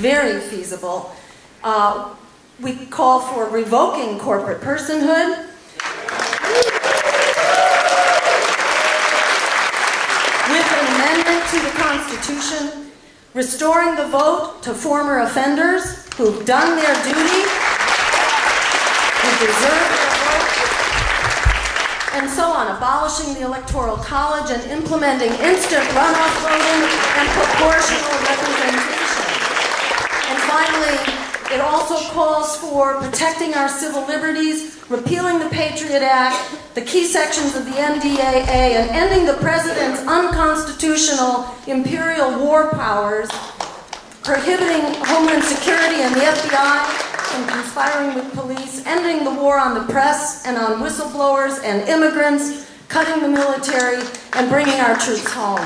very feasible. We call for revoking corporate personhood, with an amendment to the Constitution, restoring the vote to former offenders who've done their duty, who deserve their vote, and so on, abolishing the Electoral College and implementing instant runoff voting and proportional representation. And finally, it also calls for protecting our civil liberties, repealing the Patriot Act, the key sections of the NDAA, and ending the President's unconstitutional imperial war powers, prohibiting Homeland Security and the FBI from conspiring with police, ending the war on the press and on whistleblowers and immigrants, cutting the military, and bringing our troops home.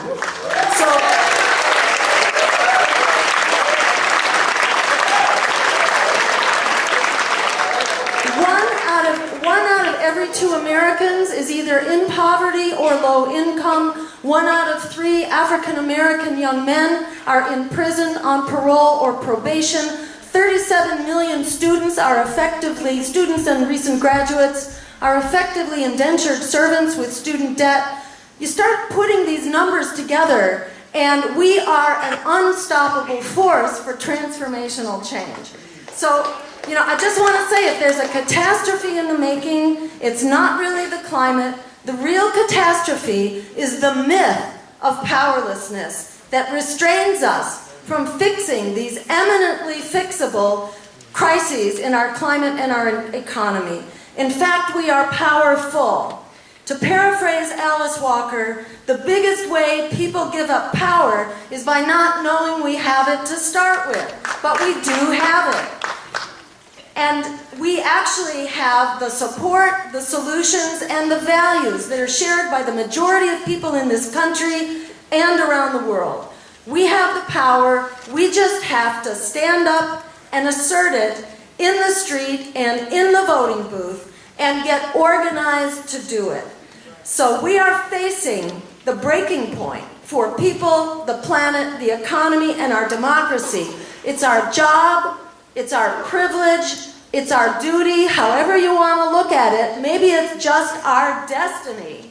One out of every 2 Americans is either in poverty or low income. 1 out of 3 African American young men are in prison, on parole, or probation. 37 million students and recent graduates are effectively indentured servants with student debt. You start putting these numbers together, and we are an unstoppable force for transformational change. So, I just want to say, if there's a catastrophe in the making, it's not really the climate. The real catastrophe is the myth of powerlessness that restrains us from fixing these eminently fixable crises in our climate and our economy. In fact, we are powerful. To paraphrase Alice Walker, the biggest way people give up power is by not knowing we have it to start with. But we do have it. And we actually have the support, the solutions, and the values that are shared by the majority of people in this country and around the world. We have the power. We just have to stand up and assert it in the street and in the voting booth and get organized to do it. So we are facing the breaking point for people, the planet, the economy, and our democracy. It's our job. It's our privilege, it's our duty, however you want to look at it. Maybe it's just our destiny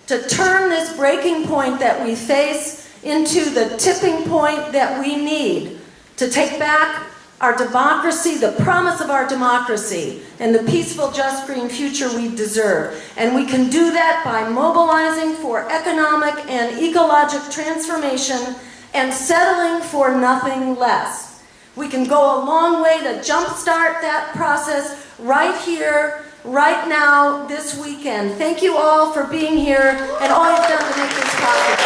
to turn this breaking point that we face into the tipping point that we need to take back our democracy, the promise of our democracy, and the peaceful, just, green future we deserve. And we can do that by mobilizing for economic and ecologic transformation and settling for nothing less. We can go a long way to jumpstart that process right here, right now, this weekend. Thank you all for being here and all you've done to make this possible.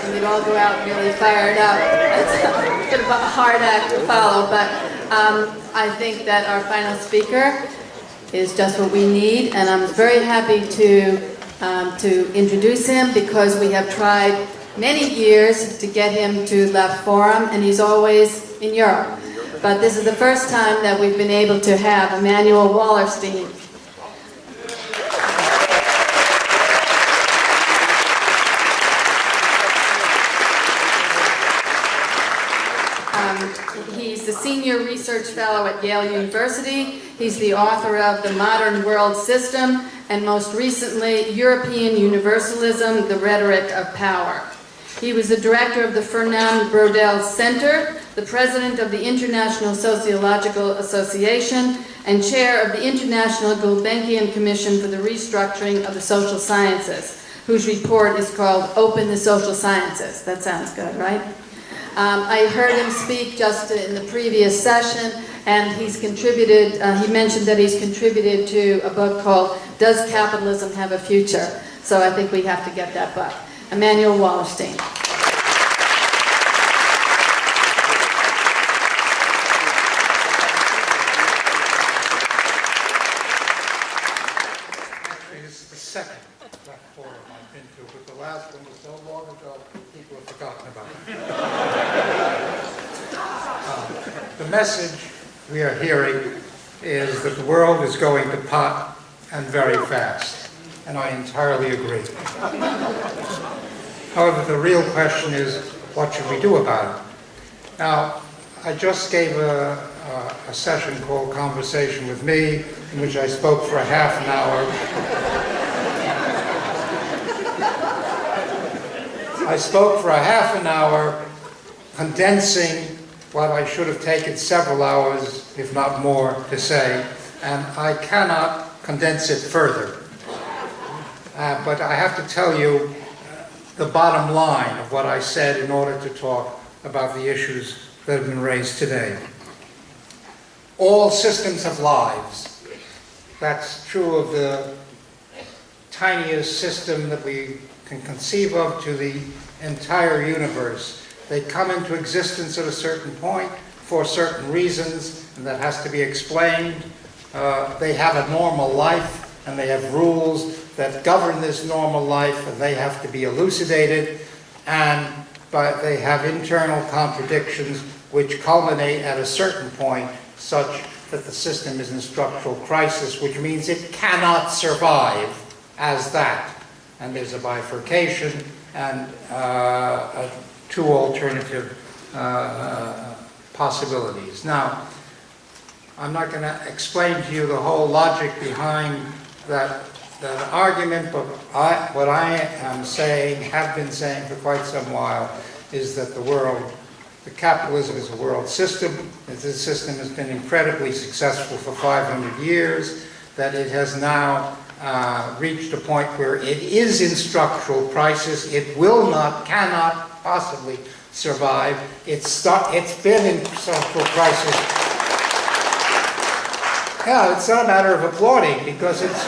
And we'd all go out really fired up. It's a bit of a hard act to follow, but I think that our final speaker is just what we need, and I'm very happy to introduce him because we have tried many years to get him to Left Forum, and he's always in Europe. But this is the first time that we've been able to have Immanuel Wallerstein. He's the Senior Research Fellow at Yale University. He's the author of The Modern World System, and most recently, European Universalism, The Rhetoric of Power. He was the director of the Fernand Braudel Center, the president of the International Sociological Association, and chair of the International Gulbenkian Commission for the Restructuring of the Social Sciences, whose report is called Open the Social Sciences. That sounds good, right? I heard him speak just in the previous session, and he's contributed, he mentioned that he's contributed to a book called Does Capitalism Have a Future? So I think we have to get that book. Immanuel Wallerstein. message we are hearing is that the world is going to pot, and very fast. And I entirely agree. However, the real question is, what should we do about it? Now, I just gave a session called Conversation with Me, in which I spoke for a half an hour. I spoke for a half an hour, condensing what I should have taken several hours, if not more, to say, and I cannot condense it further. But I have to tell you the bottom line of what I said in order to talk about the issues that have been raised today. All systems have lives. That's true of the tiniest system that we can conceive of to the entire universe. They come into existence at a certain point for certain reasons, and that has to be explained. They have a normal life, and they have rules that govern this normal life, and they have to be elucidated, but they have internal contradictions which culminate at a certain point such that the system is in structural crisis, which means it cannot survive as that. And there's a bifurcation and two alternative possibilities. Now, I'm not going to explain to you the whole logic behind that argument, but what I am saying, have been saying for quite some while, is that the capitalism is a world system, that this system has been incredibly successful for 500 years, that it has now reached a point where it is in structural crisis. It will not, cannot possibly survive. It's been in structural crisis. Yeah, it's not a matter of applauding, because it's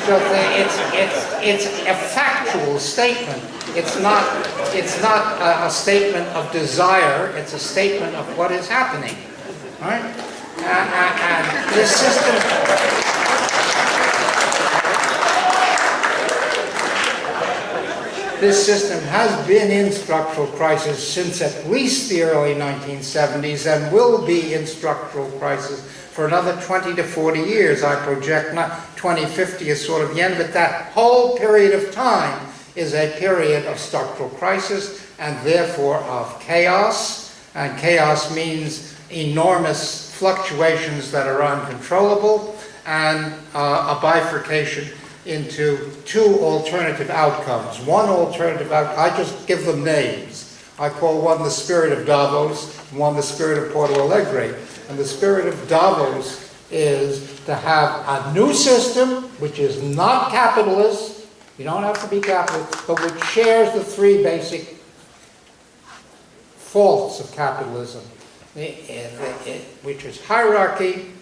a factual statement. It's not a statement of desire. It's a statement of what is happening, right? And this system. This system has been in structural crisis since at least the early 1970s, and will be in structural crisis for another 20 to 40 years. I project not 2050 as sort of the end, but that whole period of time is a period of structural crisis, and therefore of chaos. And chaos means enormous fluctuations that are uncontrollable, and a bifurcation into two alternative outcomes. One alternative outcome, I just give them names. I call one the spirit of Davos, and one the spirit of Porto Alegre. And the spirit of Davos is to have a new system which is not capitalist. You don't have to be capitalist, but which shares the three basic faults of capitalism, which is hierarchy,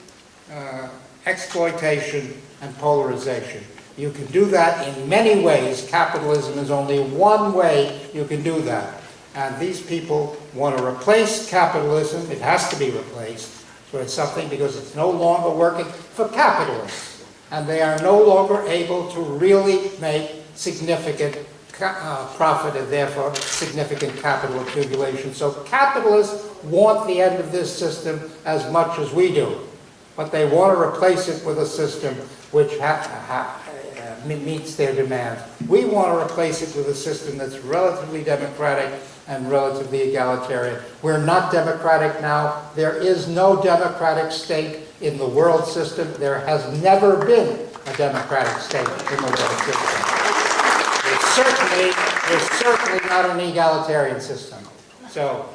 exploitation, and polarization. You can do that in many ways. Capitalism is only one way you can do that. And these people want to replace capitalism. It has to be replaced. So it's something, because it's no longer working for capitalists. And they are no longer able to really make significant profit, and therefore significant capital accumulation. So capitalists want the end of this system as much as we do. But they want to replace it with a system which meets their demands. We want to replace it with a system that's relatively democratic and relatively egalitarian. We're not democratic now. There is no democratic state in the world system. There has never been a democratic state in the world system. There's certainly not an egalitarian system. So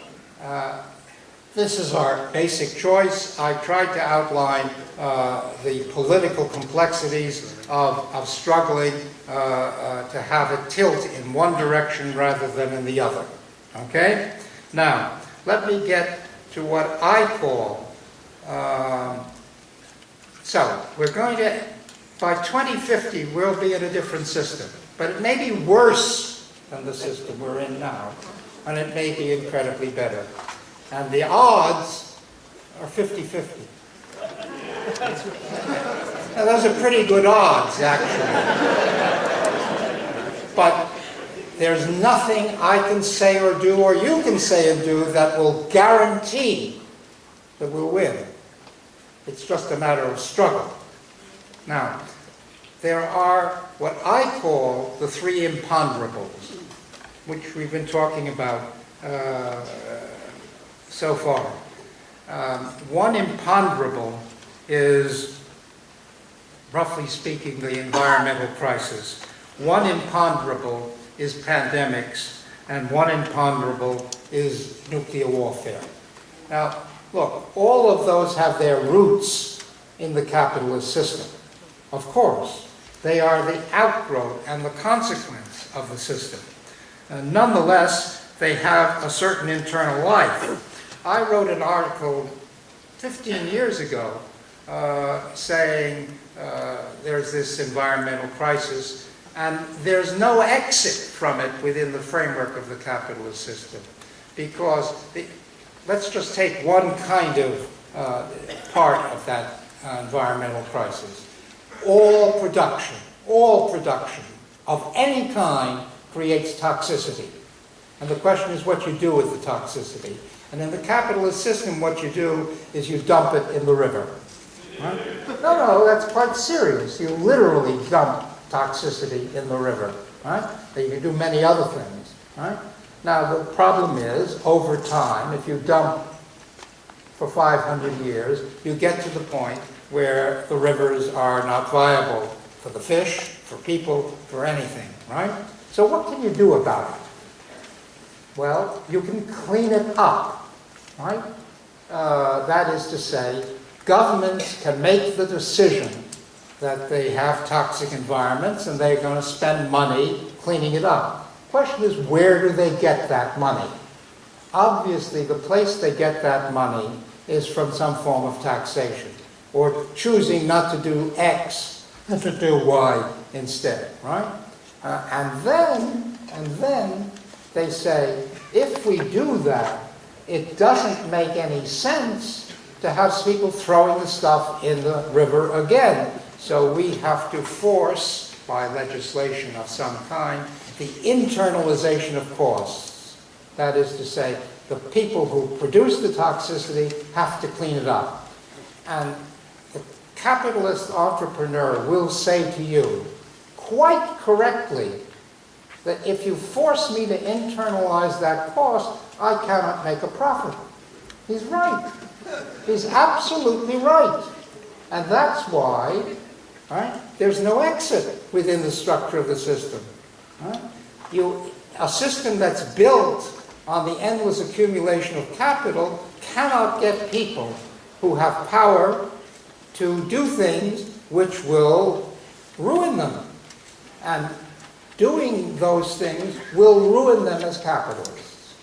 this is our basic choice. I tried to outline the political complexities of struggling to have it tilt in one direction rather than in the other. Okay? Now, let me get to what I call, so we're going to, by 2050, we'll be in a different system. But it may be worse than the system we're in now, and it may be incredibly better. And the odds are 50-50. Now, those are pretty good odds, actually. But there's nothing I can say or do, or you can say and do, that will guarantee that we'll win. It's just a matter of struggle. Now, there are what I call the three imponderables, which we've been talking about so far. One imponderable is, roughly speaking, the environmental crisis. One imponderable is pandemics, and one imponderable is nuclear warfare. Now, look, all of those have their roots in the capitalist system. Of course, they are the outgrowth and the consequence of the system. Nonetheless, they have a certain internal life. I wrote an article 15 years ago saying there's this environmental crisis, and there's no exit from it within the framework of the capitalist system. Because, let's just take one kind of part of that environmental crisis. All production of any kind creates toxicity. And the question is what you do with the toxicity. And in the capitalist system, what you do is you dump it in the river. Right? No, that's quite serious. You literally dump toxicity in the river. Right? You can do many other things. Right? Now, the problem is, over time, if you dump for 500 years, you get to the point where the rivers are not viable for the fish, for people, for anything, right? So what can you do about it? Well, you can clean it up, right? That is to say, governments can make the decision that they have toxic environments and they're going to spend money cleaning it up. The question is, where do they get that money? Obviously, the place they get that money is from some form of taxation, or choosing not to do X and to do Y instead, right? And then they say, if we do that, it doesn't make any sense to have people throwing the stuff in the river again. So we have to force, by legislation of some kind, the internalization of costs. That is to say, the people who produce the toxicity have to clean it up. And the capitalist entrepreneur will say to you, quite correctly, that if you force me to internalize that cost, I cannot make a profit. He's right. He's absolutely right. And that's why, right, there's no exit within the structure of the system. Right? A system that's built on the endless accumulation of capital cannot get people who have power to do things which will ruin them. And doing those things will ruin them as capitalists.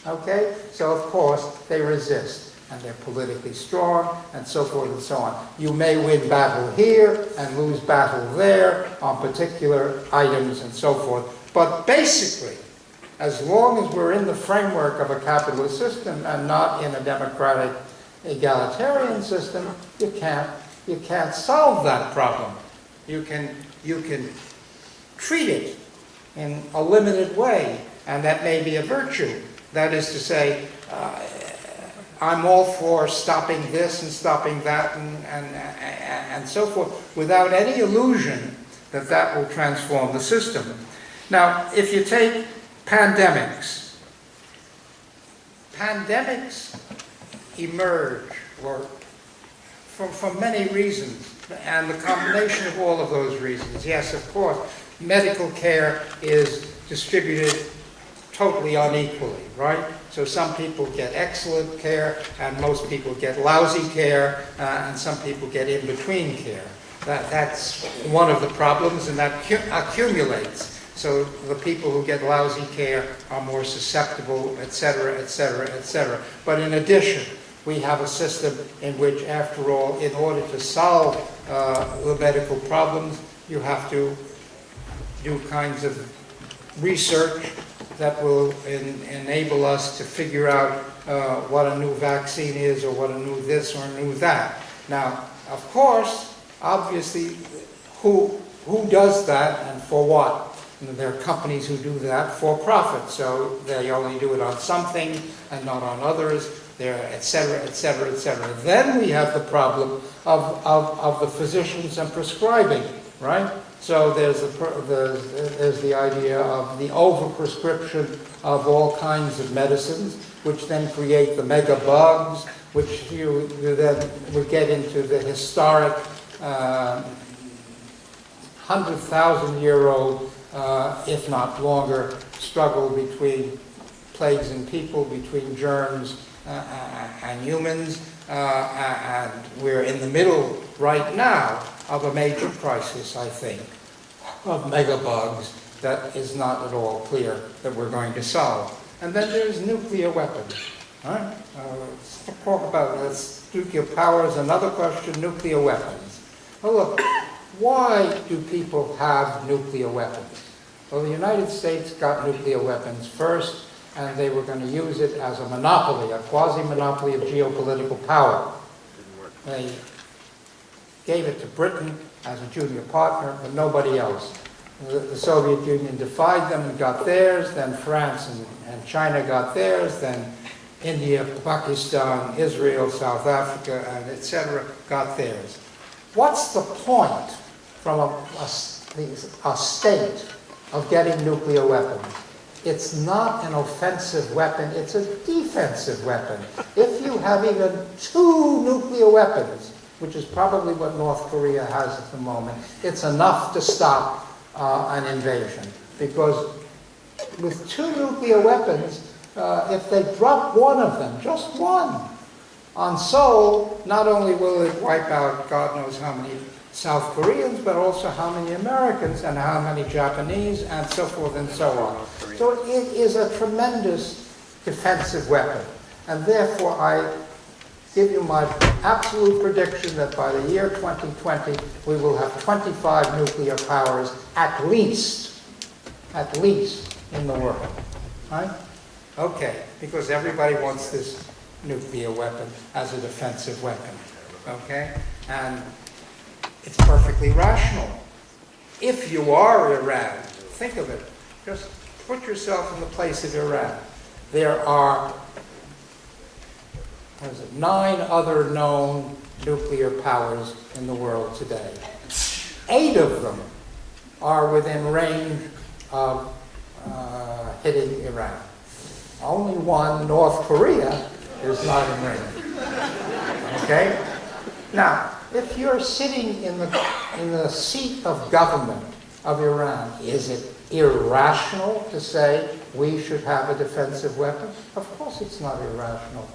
Okay? So, of course, they resist. And they're politically strong, and so forth and so on. You may win battle here and lose battle there on particular items and so forth. But basically, as long as we're in the framework of a capitalist system and not in a democratic egalitarian system, you can't solve that problem. You can treat it in a limited way, and that may be a virtue. That is to say, I'm all for stopping this and stopping that and so forth, without any illusion that that will transform the system. Now, if you take pandemics emerge for many reasons, and the combination of all of those reasons. Yes, of course, medical care is distributed totally unequally, right? So some people get excellent care, and most people get lousy care, and some people get in-between care. That's one of the problems, and that accumulates. So the people who get lousy care are more susceptible, etc., etc., etc. But in addition, we have a system in which, after all, in order to solve the medical problems, you have to do kinds of research that will enable us to figure out what a new vaccine is, or what a new this or a new that. Now, of course, obviously, who does that and for what? And there are companies who do that for profit, so they only do it on something and not on others. there, etc., etc., etc. Then we have the problem of the physicians and prescribing, right? So there's the idea of the overprescription of all kinds of medicines, which then create the mega bugs, which you then would get into the historic 100,000-year-old, if not longer, struggle between plagues and people, between germs and humans, and we're in the middle right now of a major crisis, I think, of megabugs that is not at all clear that we're going to solve. And then there's nuclear weapons. Right? Let's talk about nuclear power is another question, nuclear weapons. Well, look, why do people have nuclear weapons? Well, the United States got nuclear weapons first, and they were going to use it as a monopoly, a quasi-monopoly of geopolitical power. They gave it to Britain as a junior partner, but nobody else. The Soviet Union defied them and got theirs, then France and China got theirs, then India, Pakistan, Israel, South Africa, and etc. got theirs. What's the point from a state of getting nuclear weapons? It's not an offensive weapon, it's a defensive weapon. If you have even 2 nuclear weapons, which is probably what North Korea has at the moment, it's enough to stop an invasion. Because with 2 nuclear weapons, if they drop one of them, just one, on Seoul, not only will it wipe out God knows how many South Koreans, but also how many Americans and how many Japanese and so forth and so on. So it is a tremendous defensive weapon. And therefore I give you my absolute prediction that by the year 2020 we will have 25 nuclear powers at least in the world. Right? Okay, because everybody wants this nuclear weapon as a defensive weapon. Okay? And it's perfectly rational. If you are Iran, think of it. Just put yourself in the place of Iran. There are 9 other known nuclear powers in the world today. 8 of them are within range of hitting Iran. Only one, North Korea, is not in range. Okay? Now, if you're sitting in the seat of government of Iran, is it irrational to say we should have a defensive weapon? Of course it's not irrational.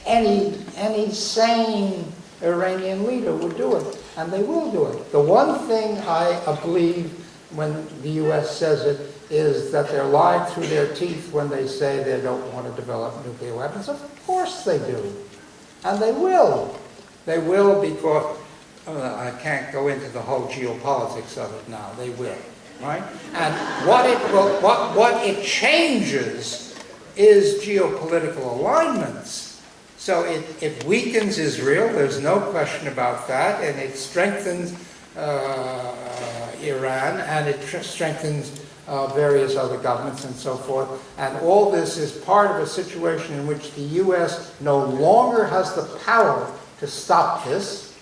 Any sane Iranian leader would do it, and they will do it. The one thing I believe when the U.S. says it is that they're lying through their teeth when they say they don't want to develop nuclear weapons. Of course they do. And they will. They will because, I can't go into the whole geopolitics of it now, they will. Right? And what it changes is geopolitical alignments. So it weakens Israel, there's no question about that, and it strengthens Iran, and it strengthens various other governments and so forth. And all this is part of a situation in which the U.S. no longer has the power to stop this,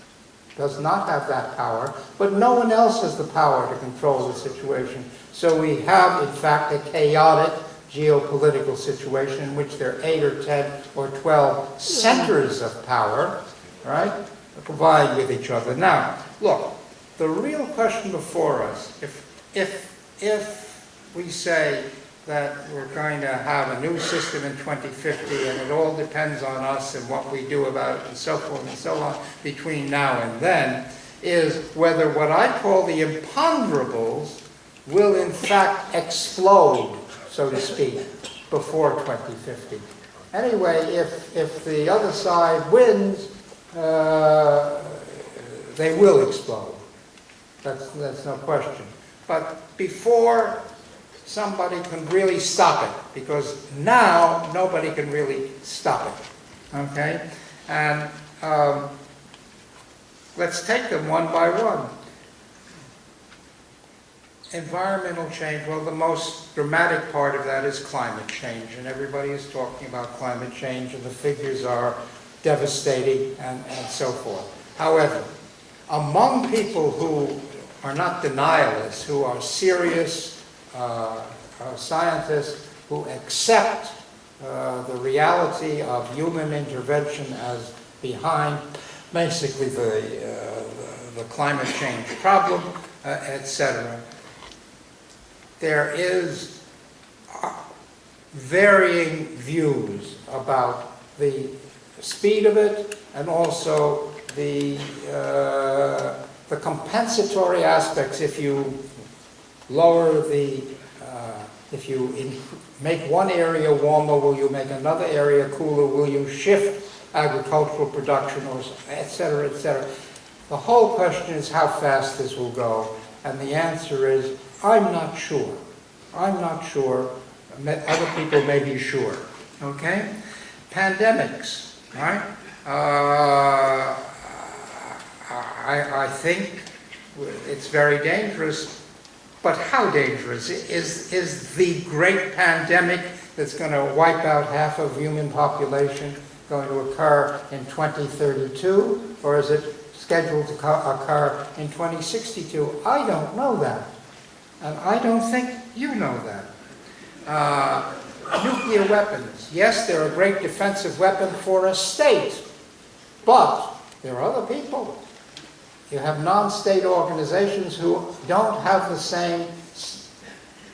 does not have that power, but no one else has the power to control the situation. So we have, in fact, a chaotic geopolitical situation in which there are 8 or 10 or 12 centers of power, right, vying with each other. Now, look, the real question before us, if we say that we're going to have a new system in 2050 and it all depends on us and what we do about it and so forth and so on between now and then, is whether what I call the imponderables will in fact explode, so to speak, before 2050. Anyway, if the other side wins, they will explode. That's no question. But before somebody can really stop it, because now nobody can really stop it. Okay? And let's take them one by one. environmental change, well, the most dramatic part of that is climate change, and everybody is talking about climate change, and the figures are devastating and so forth. However, among people who are not denialists, who are serious scientists, who accept the reality of human intervention as behind basically the climate change problem, etc., there is varying views about the speed of it and also the compensatory aspects. If you lower if you make one area warmer, will you make another area cooler? Will you shift agricultural production, or et cetera, et cetera? The whole question is how fast this will go, and the answer is, I'm not sure. I'm not sure. Other people may be sure. Okay? Pandemics, right? I think it's very dangerous, but how dangerous? Is the great pandemic that's going to wipe out half of human population going to occur in 2032, or is it scheduled to occur in 2062? I don't know that, and I don't think you know that. Nuclear weapons, yes, they're a great defensive weapon for a state, but there are other people. You have non-state organizations who don't have the same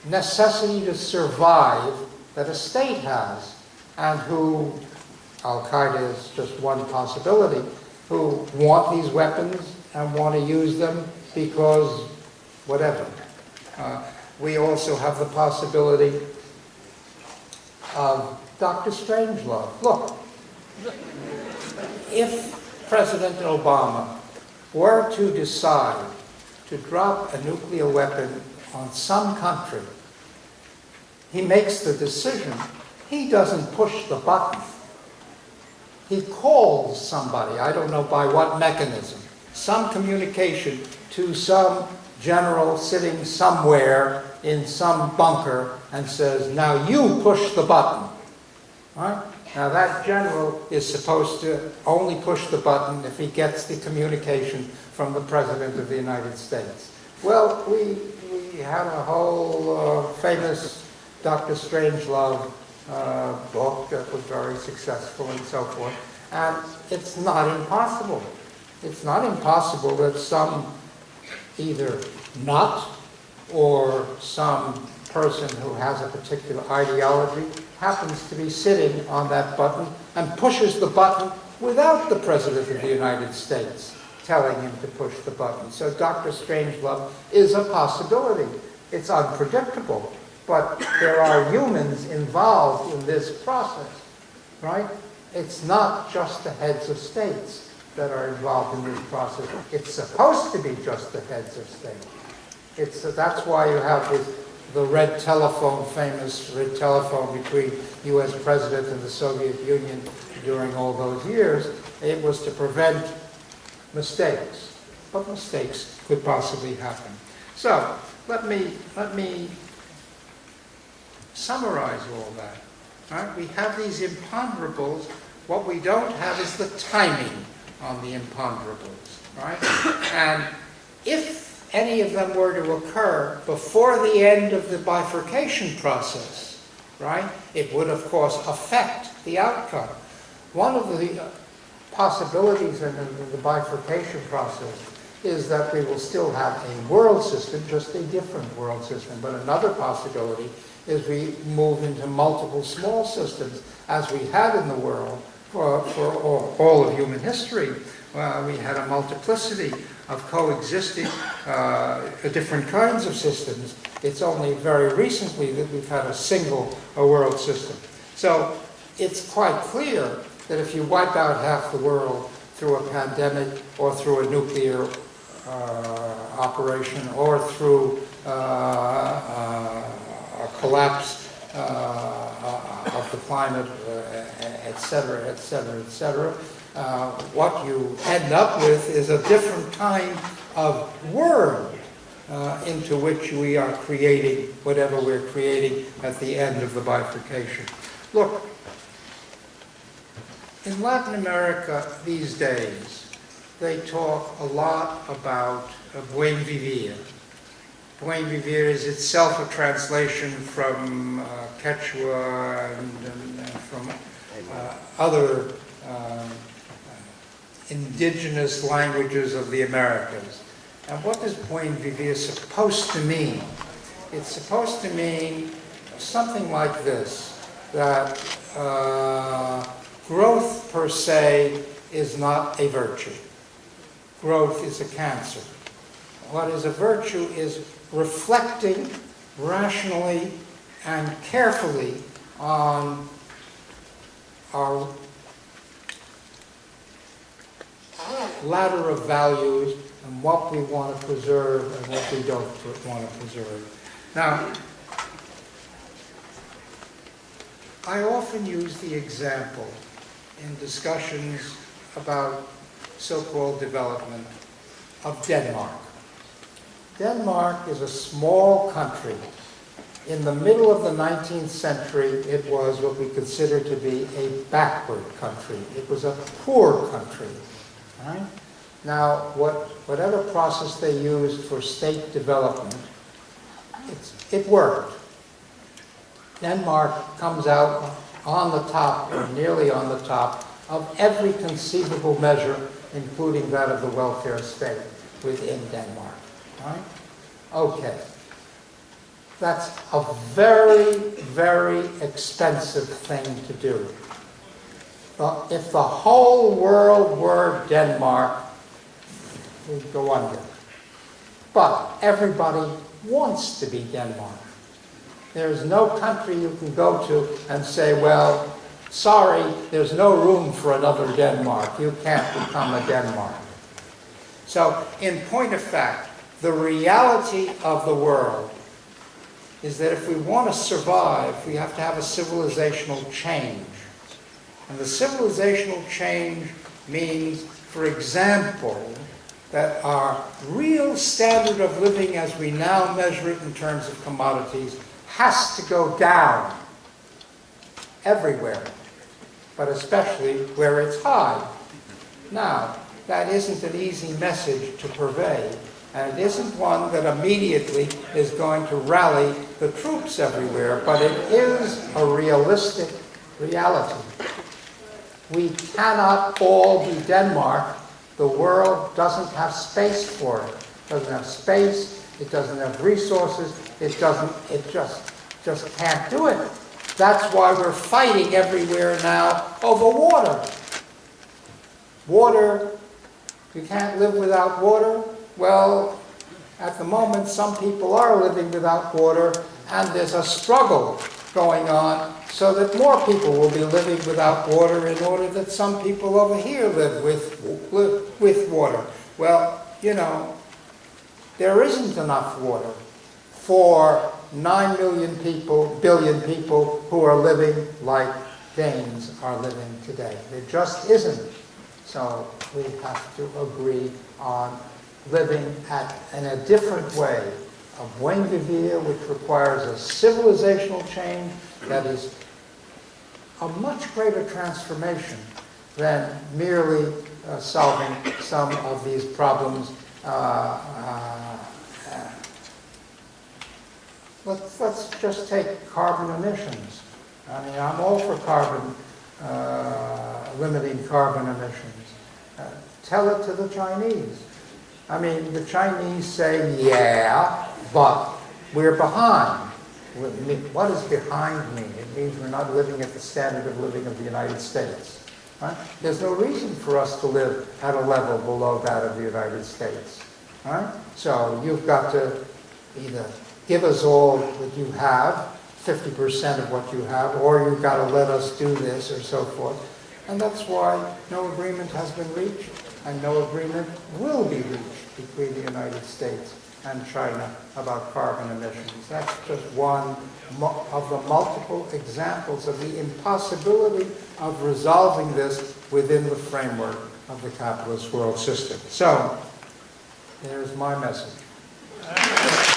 necessity to survive that a state has, and who, Al-Qaeda is just one possibility, who want these weapons and want to use them because whatever. We also have the possibility of Dr. Strangelove. Look, if President Obama were to decide to drop a nuclear weapon on some country, he makes the decision. He doesn't push the button. He calls somebody, I don't know by what mechanism, some communication to some general sitting somewhere in some bunker and says, now you push the button. Right? Now that general is supposed to only push the button if he gets the communication from the President of the United States. Well, we had a whole famous Dr. Strangelove book that was very successful and so forth. And it's not impossible. It's not impossible that some either nut or some person who has a particular ideology happens to be sitting on that button and pushes the button without the President of the United States telling him to push the button. So Dr. Strangelove is a possibility. It's unpredictable, but there are humans involved in this process, right? It's not just the heads of states that are involved in this process. It's supposed to be just the heads of state. That's why you have the red telephone, famous red telephone between U.S. President and the Soviet Union during all those years. It was to prevent mistakes, but mistakes could possibly happen. So let me summarize all that. Right? We have these imponderables. What we don't have is the timing on the imponderables. Right? And if any of them were to occur before the end of the bifurcation process, right, it would, of course, affect the outcome. One of the possibilities in the bifurcation process is that we will still have a world system, just a different world system. But another possibility is we move into multiple small systems, as we had in the world for all of human history. We had a multiplicity of coexisting different kinds of systems. It's only very recently that we've had a single world system. So it's quite clear that if you wipe out half the world through a pandemic or through a nuclear operation or through a collapse of the climate, et cetera, et cetera, et cetera, what you end up with is a different kind of world into which we are creating whatever we're creating at the end of the bifurcation. Look, in Latin America these days, they talk a lot about buen vivir. Buen vivir is itself a translation from Quechua and from other indigenous languages of the Americas. And what is buen vivir supposed to mean? It's supposed to mean something like this, that growth per se is not a virtue. Growth is a cancer. What is a virtue is reflecting rationally and carefully on our ladder of values and what we want to preserve and what we don't want to preserve. Now, I often use the example in discussions about so-called development of Denmark. Denmark is a small country. In the middle of the 19th century, it was what we consider to be a backward country. It was a poor country. Right? Now, whatever process they used for state development, it worked. Denmark comes out on the top, or nearly on the top, of every conceivable measure, including that of the welfare state within Denmark. Right? Okay. That's a very, very expensive thing to do. If the whole world were Denmark, we'd go under. But everybody wants to be Denmark. There's no country you can go to and say, well, sorry, there's no room for another Denmark. You can't become a Denmark. So, in point of fact, the reality of the world is that if we want to survive, we have to have a civilizational change. And the civilizational change means, for example, that our real standard of living as we now measure it in terms of commodities has to go down everywhere, but especially where it's high. Now, that isn't an easy message to pervade, and it isn't one that immediately is going to rally the troops everywhere, but it is a realistic reality. We cannot all be Denmark. The world doesn't have space for it. It doesn't have space, it doesn't have resources, it just can't do it. That's why we're fighting everywhere now over water. Water, you can't live without water. Well, at the moment, some people are living without water, and there's a struggle going on so that more people will be living without water in order that some people over here live with water. Well, you know, there isn't enough water for 9 billion people who are living like Danes are living today. There just isn't. So we have to agree on living in a different way, a buen vivir, which requires a civilizational change that is a much greater transformation than merely solving some of these problems. Let's just take carbon emissions. I mean, I'm all for limiting carbon emissions. Tell it to the Chinese. I mean, the Chinese say, yeah, but we're behind. What does behind mean? It means we're not living at the standard of living of the United States. Right? There's no reason for us to live at a level below that of the United States. Right? So you've got to either give us all that you have, 50% of what you have, or you've got to let us do this, or so forth. And that's why no agreement has been reached, and no agreement will be reached between the United States and China about carbon emissions. That's just one of the multiple examples of the impossibility of resolving this within the framework of the capitalist world system. So, there's my message. Thank you.